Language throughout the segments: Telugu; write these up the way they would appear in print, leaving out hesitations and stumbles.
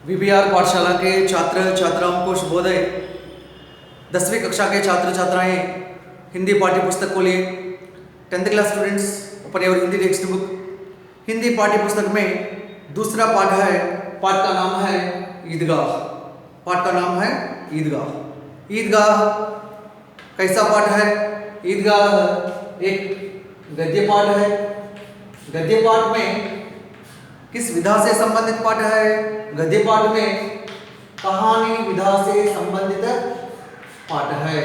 वीबीआर पाठशाला के छात्र छात्राओं को शुभोदय। 10वीं कक्षा के छात्र छात्राएं हिंदी पाठ्य पुस्तक को लिए 10th class students open your Hindi text book. Hindi पाठ्य पुस्तक में दूसरा पाठ है। पाठ का नाम है ईदगाह। पाठ का नाम है ईदगाह। ईदगाह कैसा पाठ है? ईदगाह एक गद्य पाठ है। गद्य पाठ में किस विधा से संबंधित पाठ है? गद्य पाठ में कहानी विधा से संबंधित पाठ है।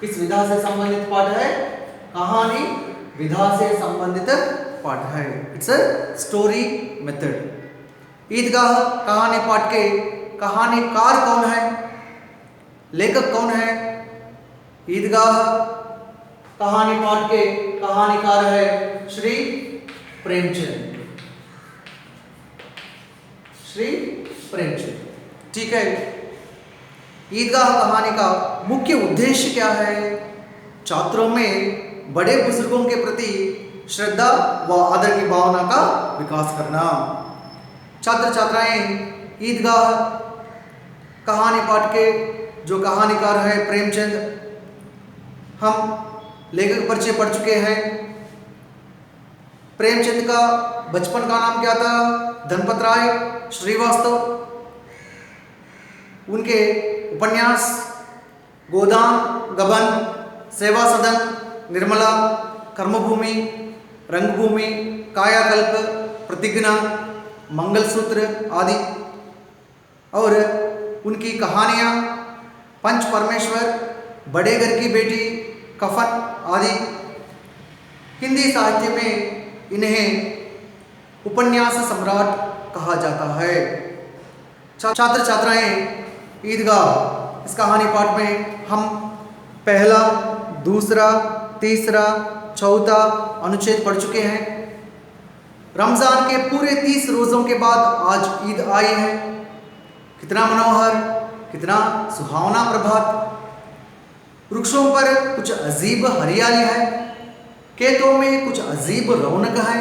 किस विधा से संबंधित पाठ है? कहानी विधा से संबंधित पाठ है। It's a story method. Idgah कहानी पाठ के कहानीकार कौन है? लेखक कौन है? ईदगाह कहानी पाठ के कहानीकार है श्री प्रेमचंद। श्री प्रेमचंद। ठीक है। ईदगाह कहानी का मुख्य उद्देश्य क्या है? छात्रों में बड़े बुजुर्गों के प्रति श्रद्धा व आदर की भावना का विकास करना। छात्र छात्राएं ईदगाह कहानी पाठ के जो कहानीकार है प्रेमचंद, हम लेखक परिचय पढ़ चुके हैं। प्रेमचंद का बचपन का नाम क्या था? धनपत राय श्रीवास्तव। उनके उपन्यास गोदान, गबन, सेवा सदन, निर्मला, कर्मभूमि, रंगभूमि, कायाकल्प, प्रतिज्ञा, मंगलसूत्र आदि। और उनकी कहानियाँ पंच परमेश्वर, बड़े घर की बेटी, कफन आदि। हिंदी साहित्य में इन्हें उपन्यास सम्राट कहा जाता है। छात्र छात्राएं ईदगाह इस कहानी पाठ में हम पहला, दूसरा, तीसरा, चौथा अनुच्छेद पढ़ चुके हैं। रमजान के पूरे 30 रोज़ों के बाद आज ईद आई है। कितना मनोहर, कितना सुहावना प्रभात। वृक्षों पर कुछ अजीब हरियाली है, खेतों में कुछ अजीब रौनक है,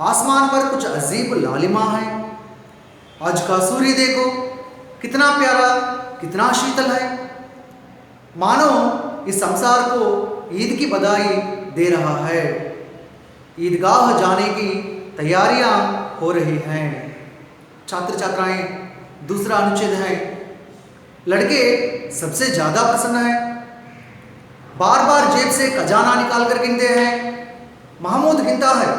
आसमान पर कुछ अजीब लालिमा है। आज का सूर्य देखो, कितना प्यारा, कितना शीतल है। मानो इस संसार को ईद की बधाई दे रहा है। ईदगाह जाने की तैयारियां हो रही हैं। छात्र छात्राएं दूसरा अनुच्छेद है। लड़के सबसे ज्यादा प्रसन्न हैं। बार बार जेब से खजाना निकाल कर गिनते हैं। महमूद गिनता है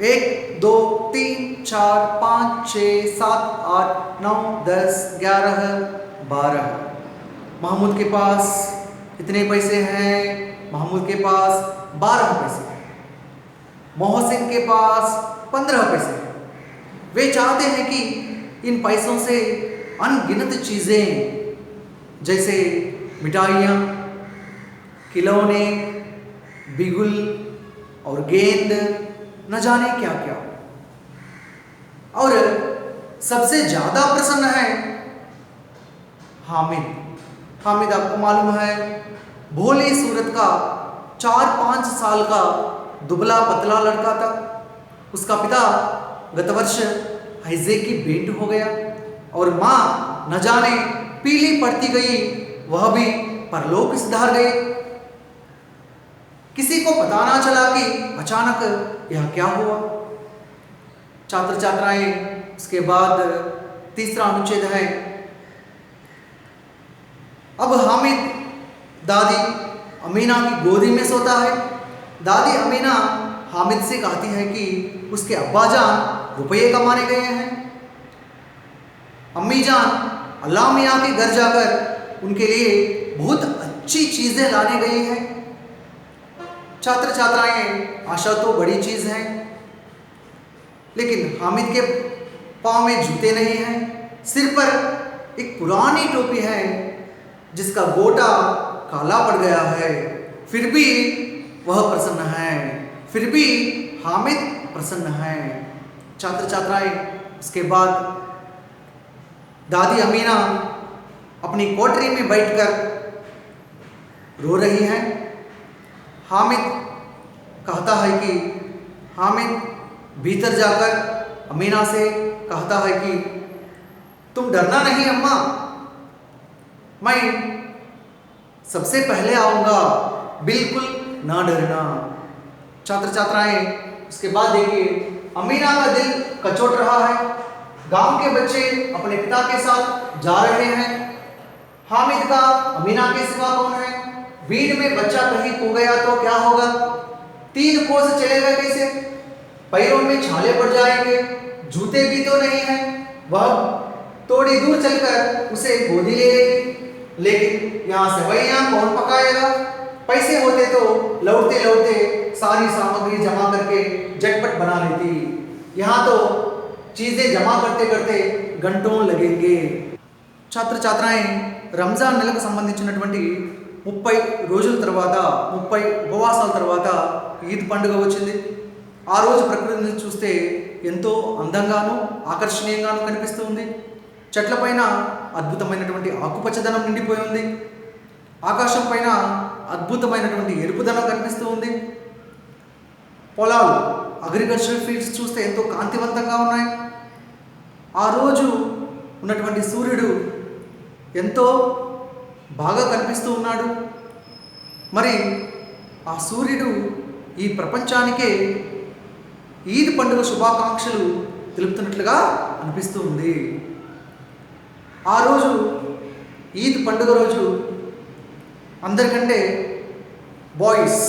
1 2 3 4 5 6 7 8 9 10 11 12। महमूद के पास कितने पैसे हैं? महमूद के पास 12 पैसे हैं। मोहसिन के पास 15 पैसे हैं। वे चाहते हैं कि इन पैसों से अनगिनत चीज़ें जैसे मिठाइयाँ, खिलौने, बिगुल और गेंद, न जाने क्या क्या। और सबसे ज्यादा प्रसन्न है हामिद। हामिद आपको मालूम है भोली सूरत का 4-5 साल का दुबला पतला लड़का था। उसका पिता गत वर्ष हैजे की भेंट हो गया और माँ न जाने पीली पड़ती गई, वह भी परलोक सिधार गए। किसी को पता ना चला कि अचानक यह क्या हुआ। छात्र छात्राएं उसके बाद तीसरा अनुच्छेद है। अब हामिद दादी अमीना की गोदी में सोता है। दादी अमीना हामिद से कहती है कि उसके अब्बाजान रुपये कमाने गए हैं। अम्मी जान अल्लाह मियाँ के घर जाकर उनके लिए बहुत अच्छी चीज़ें लाने गई हैं। छात्र छात्राएं आशा तो बड़ी चीज़ है, लेकिन हामिद के पाँव में जूते नहीं हैं। सिर पर एक पुरानी टोपी है जिसका गोटा काला पड़ गया है। फिर भी वह प्रसन्न है। फिर भी हामिद प्रसन्न है। छात्र छात्राएं उसके बाद दादी अमीना अपनी कोठरी में बैठकर रो रही हैं। हामिद कहता है कि हामिद भीतर जाकर अमीना से कहता है कि तुम डरना नहीं अम्मा, मैं सबसे पहले आऊँगा, बिल्कुल ना डरना। छात्र छात्राएं उसके बाद देखिए, अमीना का दिल कचोट रहा है। गांव के बच्चे अपने पिता के साथ जा रहे हैं। हामिद का अमीना के सिवा कौन है? भीड़ में बच्चा कहीं खो गया तो क्या होगा? 3 कोस चलेगा कैसे? पैरों में छाले पड़ जाएंगे, जूते भी तो नहीं है। वह थोड़ी दूर चलकर उसे गोदी ले लेगी, लेकिन यहाँ सेवैयाँ कौन पकाएगा? पैसे होते तो लौटते लौटते सारी सामग्री जमा करके झटपट बना लेती। यहाँ तो चीजें जमा करते करते घंटों लगेंगे। छात्र छात्राएं రంజాన్ నెలకు సంబంధించినటువంటి 30 రోజుల తర్వాత 30 ఉపవాసాల తర్వాత ఈద్ పండుగ వచ్చింది. ఆ రోజు ప్రకృతిని చూస్తే ఎంతో అందంగాను ఆకర్షణీయంగాను కనిపిస్తుంది. చెట్లపైన అద్భుతమైనటువంటి ఆకుపచ్చదనం నిండిపోయి ఉంది. ఆకాశం పైన అద్భుతమైనటువంటి ఎరుపుదనం కనిపిస్తూ ఉంది. పొలాలు అగ్రికల్చరల్ ఫీల్డ్స్ చూస్తే ఎంతో కాంతివంతంగా ఉన్నాయి. ఆ రోజు ఉన్నటువంటి సూర్యుడు ఎంతో బాగా కనిపిస్తూ ఉన్నాడు. మరి ఆ సూర్యుడు ఈ ప్రపంచానికే ఈద్ పండుగ శుభాకాంక్షలు తెలుపుతున్నట్లుగా అనిపిస్తూ ఉంది. ఆ రోజు ఈద్ పండుగ రోజు అందరికంటే బాయ్స్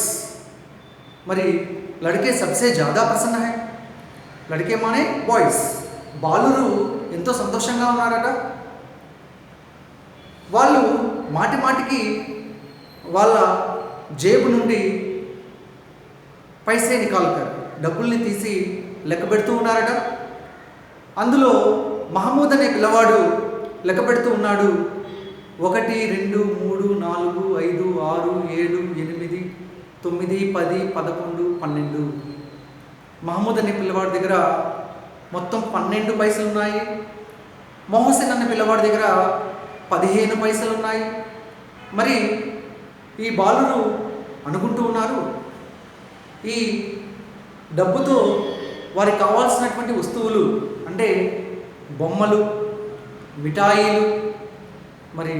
మరి लड़के सबसे ज़्यादा प्रसन्न है. लड़के माने बॉयज. బాలురు ఎంతో సంతోషంగా ఉన్నారట. వాళ్ళు మాటి మాటికి వాళ్ళ జేబు నుండి పైసే నికాలుతారు, డబ్బుల్ని తీసి లెక్క పెడుతూ ఉన్నారట. అందులో మహమూద్ అనే పిల్లవాడు లెక్క పెడుతూ ఉన్నాడు. 1 2 3 4 5 6 7 8 9 10 11 12. మహమూద్ అనే పిల్లవాడి దగ్గర మొత్తం 12 పైసలు ఉన్నాయి. మొహసిన్ అనే పిల్లవాడి దగ్గర 15 పైసలు ఉన్నాయి. మరి ఈ బాలురు అనుకుంటూ ఉన్నారు, ఈ డబ్బుతో వారికి కావాల్సినటువంటి వస్తువులు అంటే బొమ్మలు, మిఠాయిలు, మరి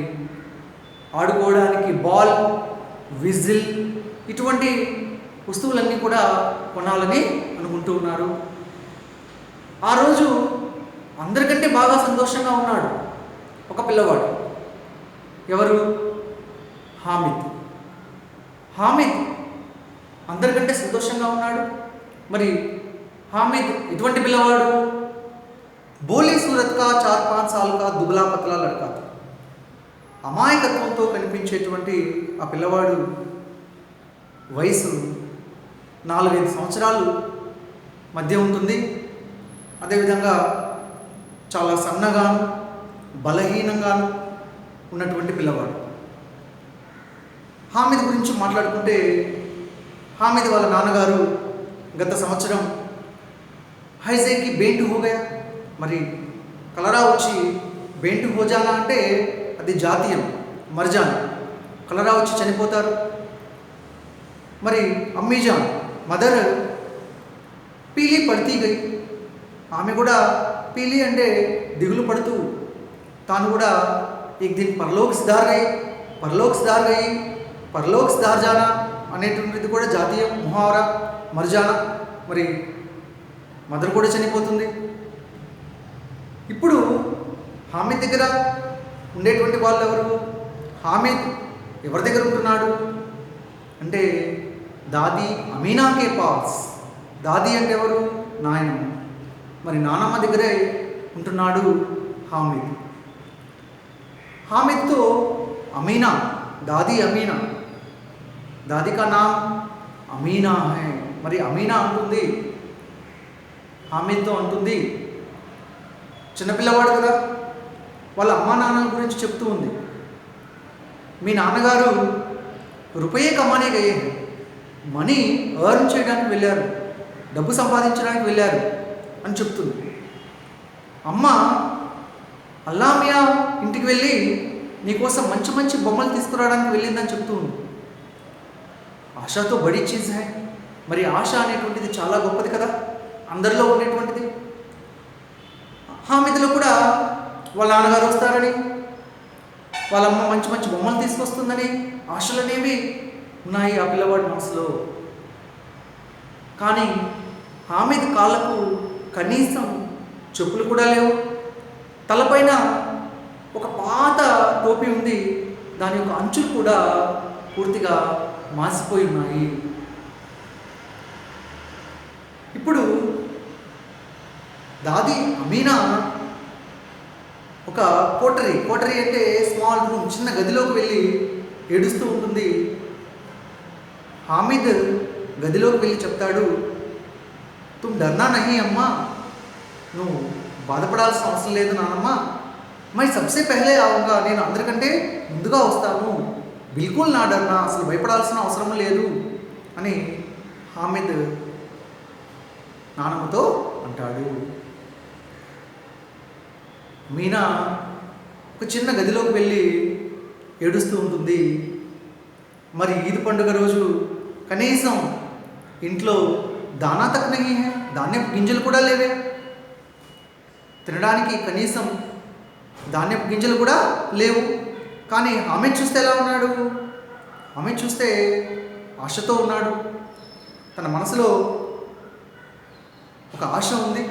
ఆడుకోవడానికి బాల్, విజిల్, ఇటువంటి వస్తువులన్నీ కూడా కొనాలని అనుకుంటూ ఉన్నారు. ఆ రోజు అందరికంటే బాగా సంతోషంగా ఉన్నాడు ఒక పిల్లవాడు. ఎవరు? హామిద్. హామిద్ అందరికంటే సంతోషంగా ఉన్నాడు. మరి హామిద్ ఎటువంటి పిల్లవాడు? బోలీ సూరత్ కా 4-5 సాల్ కా దుబలా పతలా లడ్కా. అమాయకత్వంతో కనిపించేటువంటి ఆ పిల్లవాడు వయసు 4-5 సంవత్సరాలు మధ్య ఉంటుంది. అదేవిధంగా చాలా సన్నగాను బలహీనంగాను ఉన్నటువంటి పిల్లవాడు. హామిద్ గురించి మాట్లాడుకుంటే, హామిద్ వాళ్ళ నాన్నగారు గత సంవత్సరం హైజేకి బెయింట్ హోగయా. మరి కలరా వచ్చి బెయింట్ హోజానా అంటే అది జాతీయం, మర్జాన్. కలరా వచ్చి చనిపోతారు. మరి అమ్మీజాన్ మదర్ పీలి పడితీ గయి. ఆమె కూడా పీలి అంటే దిగులు పడుతూ తాను కూడా एक दिन परलोक सुधार गई, परलोक सुधार गई, परलोक सुधार जाना అనేటువంటిది కూడా జాతీయ ముహావరా, మర్జానా. మరి మదర్ కూడా చనిపోతుంది. ఇప్పుడు హామిద్ దగ్గర ఉండేటువంటి వాళ్ళు ఎవరు? హామిద్ ఎవరి దగ్గర ఉంటున్నాడు అంటే దాది అమీనాకే పాస్. దాది అంటే ఎవరు? నాయనమ్మ. మరి నానమ్మ దగ్గరే ఉంటున్నాడు హామిద్. హామిద్తో అమీనా, దాది అమీనా, దాది కా నామ్ అమీనా హై. మరి అమీనా అంటుంది, హామిద్తో అంటుంది, చిన్నపిల్లవాడు కదా, వాళ్ళ అమ్మా నాన్నల గురించి చెప్తూ ఉంది. మీ నాన్నగారు రూపాయే కమానే గయే, మనీ ఎర్న్ చేయడానికి వెళ్ళారు, డబ్బు సంపాదించడానికి వెళ్ళారు అని చెప్తుంది. అమ్మ అల్లామియా ఇంటికి వెళ్ళి నీకోసం మంచి మంచి బొమ్మలు తీసుకురావడానికి వెళ్ళిందని చెప్తూ ఉంది. ఆశతో బడి చీజ్ హై. మరి ఆశ అనేటువంటిది చాలా గొప్పది కదా, అందరిలో ఉండేటువంటిది. హామిద్లో కూడా వాళ్ళ నాన్నగారు వస్తారని, వాళ్ళ అమ్మ మంచి మంచి బొమ్మలు తీసుకొస్తుందని ఆశలు అనేవి ఉన్నాయి ఆ పిల్లవాడి మనసులో. కానీ హామీద్ కాళ్ళకు కనీసం చెప్పులు కూడా లేవు. తలపైన ఒక పాత టోపీ ఉంది, దాని యొక్క అంచులు కూడా పూర్తిగా మాసిపోయి ఉన్నాయి. ఇప్పుడు దాది అమీనా ఒక కోటరీ అంటే స్మాల్ రూమ్, చిన్న గదిలోకి వెళ్ళి ఏడుస్తూ ఉంటుంది. హామిద్ గదిలోకి వెళ్ళి చెప్తాడు, తుమ్ డర్నా నహీ అమ్మా, నువ్వు బాధపడాల్సిన అవసరం లేదు నానమ్మ, మై సబ్సే పెహలే ఆవుగా, నేను అందరికంటే ముందుగా వస్తాను, బిల్కుల్ నా డర్నా, అసలు భయపడాల్సిన అవసరం లేదు అని హామిద్ నానమ్మతో అంటాడు. మీనా ఒక చిన్న గదిలోకి వెళ్ళి ఏడుస్తూ ఉంటుంది. మరి ఈద్ పండుగ రోజు కనీసం ఇంట్లో దానా తక్ నహీ హై, ధాన్యపు గింజలు కూడా లేవే, తినడానికి కనీసం ధాన్యపు గింజలు కూడా లేవు. కానీ ఆమె చూస్తే ఎలా ఉన్నాడు? ఆమె చూస్తే ఆశతో ఉన్నాడు. తన మనసులో ఒక ఆశ ఉంది,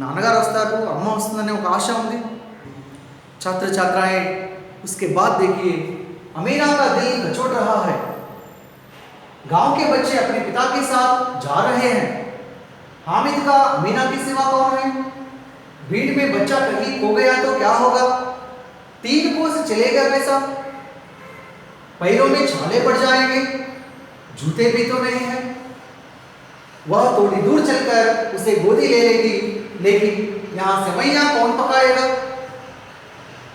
నాన్నగారు వస్తారు, అమ్మ వస్తుందనే ఒక ఆశ ఉంది. छात्र छात्राएं उसके बाद देखिए अमीना का दिल कचोट रहा है। गांव के बच्चे अपने पिता के साथ जा रहे हैं। हामिद का अमीना की सिवा कौन है? भीड़ में बच्चा कहीं खो गया तो क्या होगा? 3 कोस चलेगा कैसा? पैरों में छाले पड़ जाएंगे, जूते भी तो नहीं है। वह थोड़ी दूर चलकर उसे गोदी ले लेगी, लेकिन यहाँ सेवैयां कौन पकाएगा?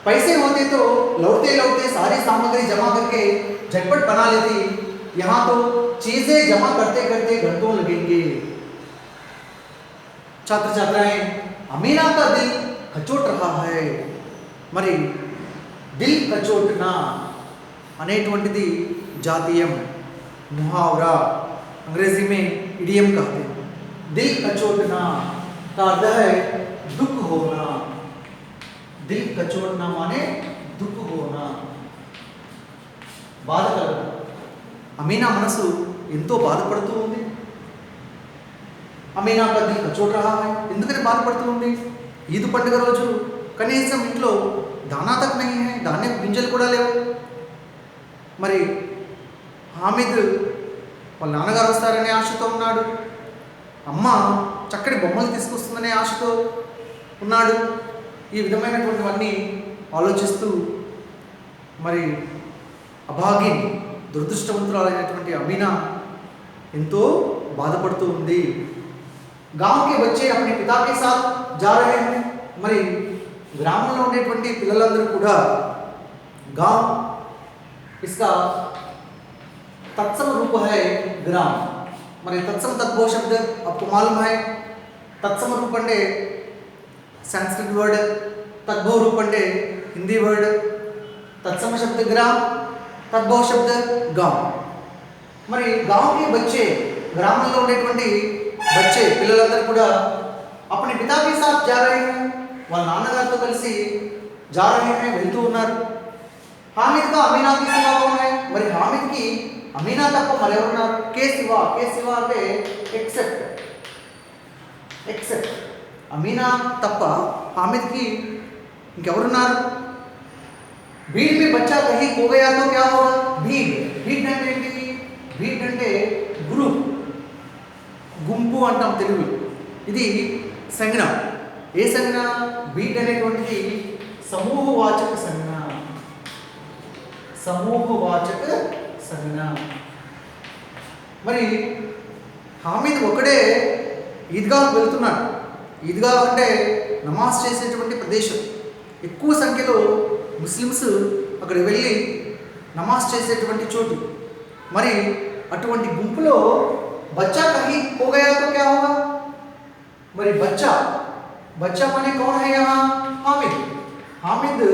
पैसे होते तो लौटते लौटते सारी सामग्री जमा करके झटपट बना लेती, यहाँ तो चीजें जमा करते करते घंटों लगेंगे। छात्र छात्राएं अमीना का दिल कचोट रहा है। మరి దిల్ కచోట్నా అనేటువంటిది జాతీయం, मुहावरा, अंग्रेजी में इडियम कहते हैं। दिल कचोटना का अर्थ है दुख होना। दिल कचोटना माने दुख होना, బాధ కలగడం. అమీనా మనసు ఎంతో బాధపడుతూ ఉంది. అమీనా का दिल कचोट रहा है, ఎందుకని బాధపడుతూ ఉంది? ఈద్ పండుగ రోజు కనీసం ఇంట్లో దానా తక్ నహీ హై, ధాన్యం గింజలు కూడా లేవు. మరి హామిద్ వాళ్ళ నాన్నగారు వస్తారనే ఆశతో ఉన్నాడు, అమ్మ చక్కటి బొమ్మలు తీసుకొస్తుందనే ఆశతో ఉన్నాడు. ఈ విధమైనటువంటివన్నీ ఆలోచిస్తూ మరి అభాగిన్, దురదృష్టవంతురాలైనటువంటి అమీనా ఎంతో బాధపడుతూ ఉంది. గాంవ్ కే బచ్చే అప్నే పితా కే సాత్ జా రహే హై. మరి గ్రామంలో ఉండేటువంటి పిల్లలందరూ కూడా गांव इसका तत्सम रूप है ग्राम. మరి తత్సమ తద్భవ శబ్ద आपको मालूम है. తత్సమ రూప్ అంటే संस्कृत वर्ड, तद्भव रूप అంటే हिंदी वर्ड. तत्सम शब्द ग्राम, तद्भव शब्द गांव. మరి गांव के बच्चे, గ్రామంలో ఉండేటువంటి బच्चे పిల్లలందరూ కూడా अपने पिता के साथ जा रहे हैं, వాళ్ళ నాన్నగారితో కలిసి जा रहे हैं, వెళ్తూ ఉన్నారు. हामिद का अमीना की सिवा कौन है? మరి हामिद की అమీనా తప్ప మరెవరున్నారు? కే సివా అంటే ఎక్సెప్ట్ అమీనా తప్ప హామిద్కి ఇంకెవరున్నారు? భీడ్ में बच्चा कहीं खो गया तो क्या होगा? భీడ్ అంటే ఏంటి? భీడ్ అంటే గ్రూప్, గుంపు అంటాం తెలుగులో. ఇది సంజ్ఞ. ఏ సంజ్ఞ? భీడ్ అనేటువంటిది సమూహవాచక సంజ్ఞ. సమూహవాచక సంజ్ఞ. మరి హామిద్ ఒకడే ఈద్గాహ్కి వెళ్తున్నాడు. ఈద్గా అంటే నమాజ్ చేసేటువంటి ప్రదేశం. ఎక్కువ సంఖ్యలో ముస్లిమ్స్ అక్కడ వెళ్ళి నమాజ్ చేసేటువంటి చోటు. మరి అటువంటి గుంపులో బచ్చా కహీ ఖో గయా తో క్యా హోగా? మరి బచ్చా మానే కౌన్ హై యహా? హామిద్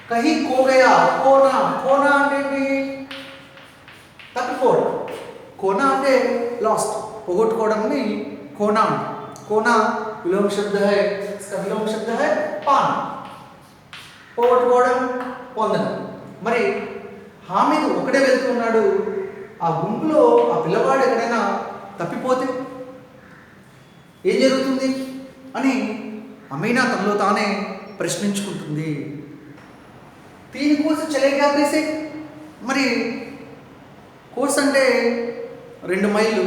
కహీ ఖో గయా. ఖోనా అంటే తప్పిపోవడం. ఖోనా అంటే లాస్ట్, పోగొట్టుకోవడంని ఖోనా. ఖోనా విలోమ శబ్ద హై, इसका विलोम शब्द है పాన్, పోగొట్టుకోవడం, పొందడం. మరి హామీద్ ఒకడే వెళ్తున్నాడు, ఆ గుంపులో ఆ పిల్లవాడు ఎక్కడైనా తప్పిపోతే ఏం జరుగుతుంది అని అమీనా తనలో తానే ప్రశ్నించుకుంటుంది. తీన్ కోర్స్ చలేగా कैसे, మరి కోర్స్ అంటే 2 మైళ్ళు,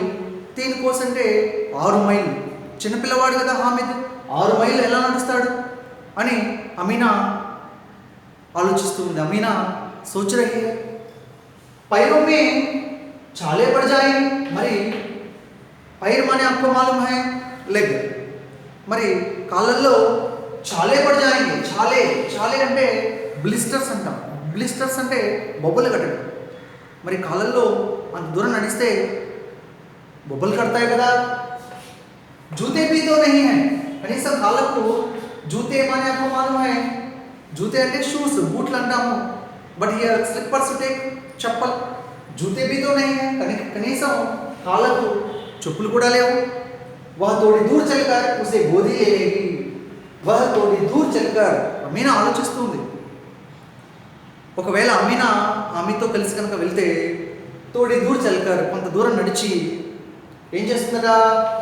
తీన్ కోర్స్ అంటే 6 మైళ్ళు. చిన్నపిల్లవాడు కదా హామీద్, 6 మైళ్ళు ఎలా నడుస్తాడు అని అమీనా ఆలోచిస్తుంది. అమీనా सोच रही है. पैरों में छाले पड़ जाएंगे. మరి पैर माने आपको मालूम है లెగ్. మరి కాళ్ళల్లో చాలే పడి జాయింగే. చాలే చాలే అంటే బ్లిస్టర్స్ అంటాం. బ్లిస్టర్స్ అంటే బొబ్బలు కట్టడం. మరి కాళ్ళల్లో అంత దూరం నడిస్తే బొబ్బలు కడతాయి కదా. జూతే भी तो नहीं है, కనీసం కాళ్ళకు జూతే మానే आपको मालूम है, జూతే అంటే షూస్, బూట్లు అంటాము. But here slippers take chappal. జూతే भी तो नहीं है, కనీసం కాళ్ళకు చెప్పులు కూడా లేవు. वह थोड़ी दूर चलकर उसे गोदी ले लेगी. वह थोड़ी दूर चलकर అమీనా ఆలోచిస్తుంది. ఒకవేళ అమీనా ఆమెతో కలిసి కనుక వెళ్తే తోడి దూర్ చల్కర్ కొంత దూరం నడిచి ఏం చేస్తుందట,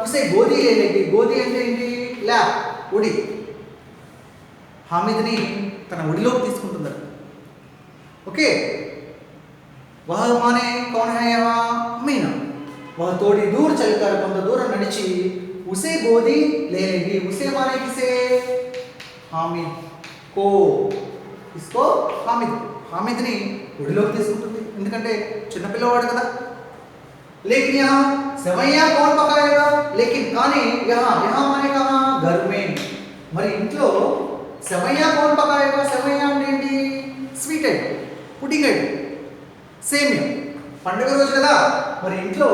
ఉసే గోదీ లే లేగి. గోదీ అంటే ఏంటి, ల్యాప్, ఒడి. హామిద్ని తన ఒడిలోకి తీసుకుంటుందట. ఓకే, వహ మానే కౌన్ హై యహా, అమీనా. वह थोड़ी दूर चलकर కొంత దూరం నడిచి उसे गोदी ले लेगी. उसे माने किसे, हामिद को. इसको हामिद, हामिद्ని ఒడిలోకి తీసుకుంటుంది, ఎందుకంటే చిన్నపిల్లవాడు కదా. लेकिन यहाँ सेवैयाँ कौन पकाएगा, लेकिन కానీ यहाँ यहाँ माने कहाँ, घर में. మరి ఇంట్లో सेवैयाँ कौन पकाएगा. सेवैयाँ అంటే ఏంటి, స్వీట్ ఐటమ్, పుడింగ్ ఐటమ్, సేమియా. పండుగ రోజు కదా, మరి ఇంట్లో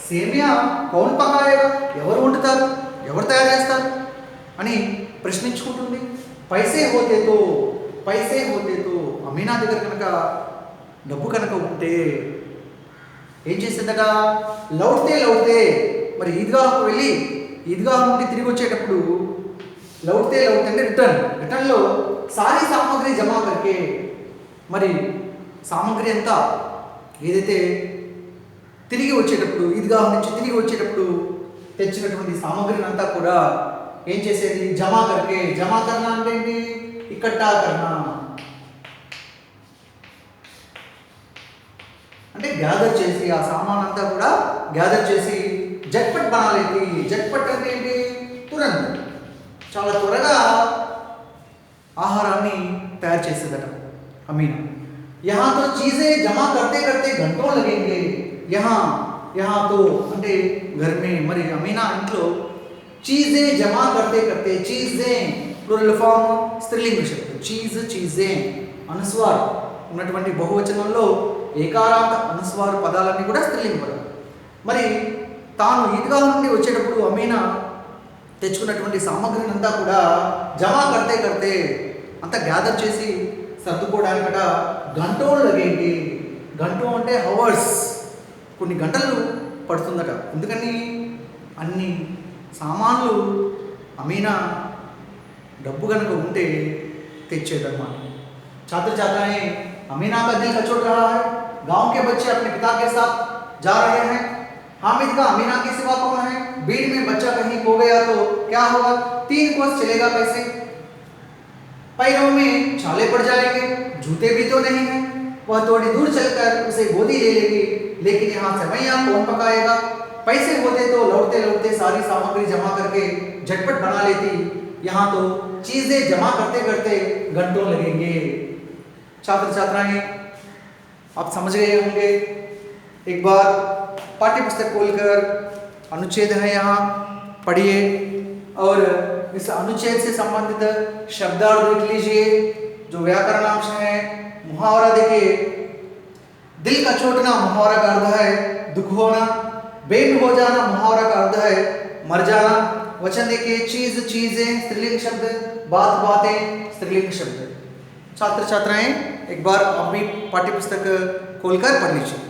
సేమియా కౌన్ పకాయేగా, ఎవరు వండుతారు, ఎవరు తయారు చేస్తారు అని ప్రశ్నించుకుంటుంది. పైసే హోతేతో, పైసే హోతేతో. అమీనా దగ్గర కనుక డబ్బు కనుక ఉంటే ఏం చేసేదట, లౌట్తే లౌట్తే. మరి ఈద్గాహకు వెళ్ళి ఈద్గాహ్ నుండి తిరిగి వచ్చేటప్పుడు లౌట్తే లౌట్తే అంటే రిటర్న్లో సారీ సామాగ్రి జమా కరికే. మరి సామాగ్రి అంతా ఏదైతే తిరిగి వచ్చేటప్పుడు, ఈద్గాహ్ నుంచి తిరిగి వచ్చేటప్పుడు తెచ్చినటువంటి సామాగ్రిని అంతా కూడా ఏం చేసేది, జమా కరికే. జమా కర్నా అంటే ఏంటి, ఇక్కట్టా కర్నా అంటే గ్యాదర్ చేసి, ఆ సామాన్ అంతా కూడా గ్యాదర్ చేసి జట్పట్ బనాలేది. జట్పట్ అంటే ఏంటి, తురంత్, చాలా త్వరగా ఆహారాన్ని తయారు చేసేదట అమీనా. यहाँ तो चीजें जमा करते करते घंटों लगेंगे. यहाँ तो అంటే घर में. మరి అమీనా ఇంట్లో చీజే జమా करते करते, చీజే ప్లూరల్ ఫామ్ స్త్రీలింగ శబ్దం. చీజ్, చీజే అనుస్వార ఉన్నటువంటి బహువచనంలో ఏకారాంత అనుస్వార పదాలన్నీ కూడా స్త్రీలింగ పదాలు. మరి తాను ఈద్గాహ్ నుండి వచ్చేటప్పుడు అమీనా తెచ్చుకున్నటువంటి సామాగ్రిని అంతా కూడా జమా करते करते అంతా గ్యాదర్ చేసి సర్దుకోవడానికట గంటోలు లగేంగి. గంటో అంటే హవర్స్, కొన్ని గంటలు పడుతుందట. ఎందుకని అన్ని సామాన్లు అమీనా డబ్బు కనుక ఉంటే తెచ్చేదన్నమాట. छात्र छात्राएं, अमीना का दिल कचोट रहा है. गांव के बच्चे अपने पिता के साथ जा रहे हैं. हामिद का अमीना के सिवा कौन है. भीड़ में बच्चा कहीं खो गया तो क्या होगा, 3 कोस चलेगा कैसे. पैरों में छाले पड़ जाएंगे, जूते भी तो नहीं है. वह थोड़ी दूर चलकर उसे गोदी ले लेगी. लेकिन यहाँ सेवैयाँ कौन पकाएगा. पैसे होते तो लौटते लौटते सारी सामग्री जमा करके झटपट बना लेती. यहाँ तो चीजें जमा करते करते घंटों लगेंगे. छात्र छात्राएं, आप समझ गए होंगे. एक बार पाठ्य पुस्तक खोलकर अनुच्छेद है यहाँ पढ़िए और इस अनुच्छेद से संबंधित शब्दार्थ लिख लीजिए. जो व्याकरणांश है, मुहावरा देखिए. दिल का छोटना मुहावरा का अर्थ है दुख होना. बेट हो जाना मुहावरा का अर्थ है मर जाना. वचन देखिए, चीज, चीजें स्त्रीलिंग शब्द, बात, बातें स्त्रीलिंग शब्द. छात्र छात्राएं, एक बार आप भी पाठ्य पुस्तक खोलकर पढ़ लीजिए.